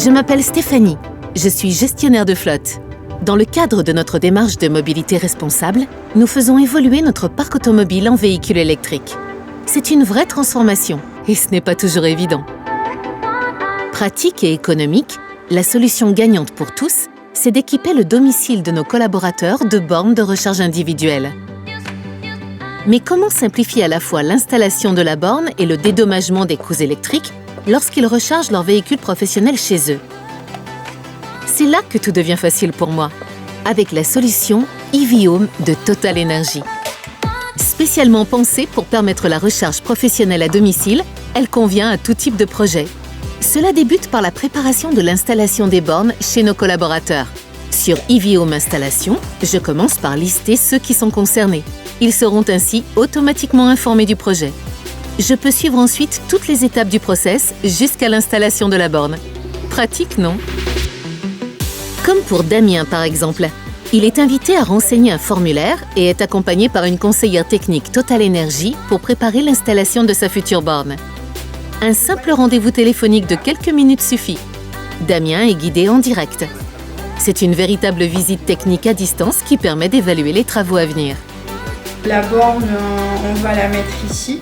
Je m'appelle Stéphanie. Je suis gestionnaire de flotte. Dans le cadre de notre démarche de mobilité responsable, nous faisons évoluer notre parc automobile en véhicules électriques. C'est une vraie transformation et ce n'est pas toujours évident. Pratique et économique, la solution gagnante pour tous, c'est d'équiper le domicile de nos collaborateurs de bornes de recharge individuelles. Mais comment simplifier à la fois l'installation de la borne et le dédommagement des coûts électriques lorsqu'ils rechargent leur véhicule professionnel chez eux? C'est là que tout devient facile pour moi, avec la solution EV Home de TotalEnergies. Spécialement pensée pour permettre la recharge professionnelle à domicile, elle convient à tout type de projet. Cela débute par la préparation de l'installation des bornes chez nos collaborateurs. Sur EV Home Installation, je commence par lister ceux qui sont concernés. Ils seront ainsi automatiquement informés du projet. Je peux suivre ensuite toutes les étapes du process jusqu'à l'installation de la borne. Pratique, non? Comme pour Damien, par exemple. Il est invité à renseigner un formulaire et est accompagné par une conseillère technique TotalEnergies pour préparer l'installation de sa future borne. Un simple rendez-vous téléphonique de quelques minutes suffit. Damien est guidé en direct. C'est une véritable visite technique à distance qui permet d'évaluer les travaux à venir. La borne, on va la mettre ici.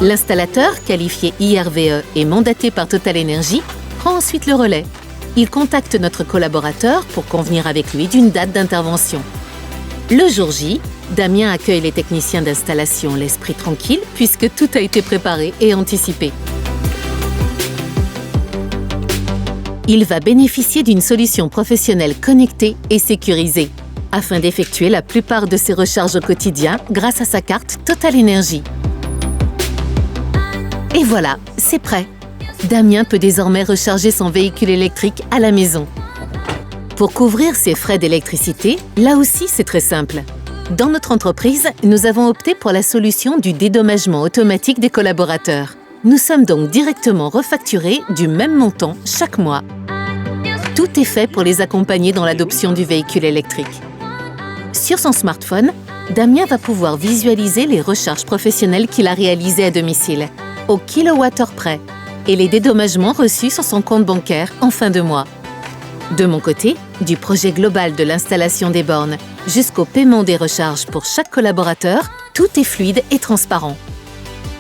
L'installateur, qualifié IRVE et mandaté par TotalEnergies, prend ensuite le relais. Il contacte notre collaborateur pour convenir avec lui d'une date d'intervention. Le jour J, Damien accueille les techniciens d'installation l'esprit tranquille puisque tout a été préparé et anticipé. Il va bénéficier d'une solution professionnelle connectée et sécurisée afin d'effectuer la plupart de ses recharges au quotidien grâce à sa carte TotalEnergies. Et voilà, c'est prêt. Damien peut désormais recharger son véhicule électrique à la maison. Pour couvrir ses frais d'électricité, là aussi c'est très simple. Dans notre entreprise, nous avons opté pour la solution du dédommagement automatique des collaborateurs. Nous sommes donc directement refacturés du même montant chaque mois. Tout est fait pour les accompagner dans l'adoption du véhicule électrique. Sur son smartphone, Damien va pouvoir visualiser les recharges professionnelles qu'il a réalisées à domicile, au kilowattheure près, et les dédommagements reçus sur son compte bancaire en fin de mois. De mon côté, du projet global de l'installation des bornes jusqu'au paiement des recharges pour chaque collaborateur, tout est fluide et transparent.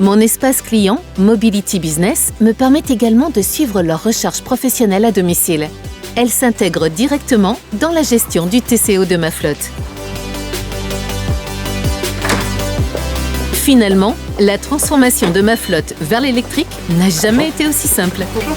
Mon espace client, Mobility Business, me permet également de suivre leur recharge professionnelle à domicile. Elle s'intègre directement dans la gestion du TCO de ma flotte. Finalement, la transformation de ma flotte vers l'électrique n'a jamais été aussi simple. Bonjour.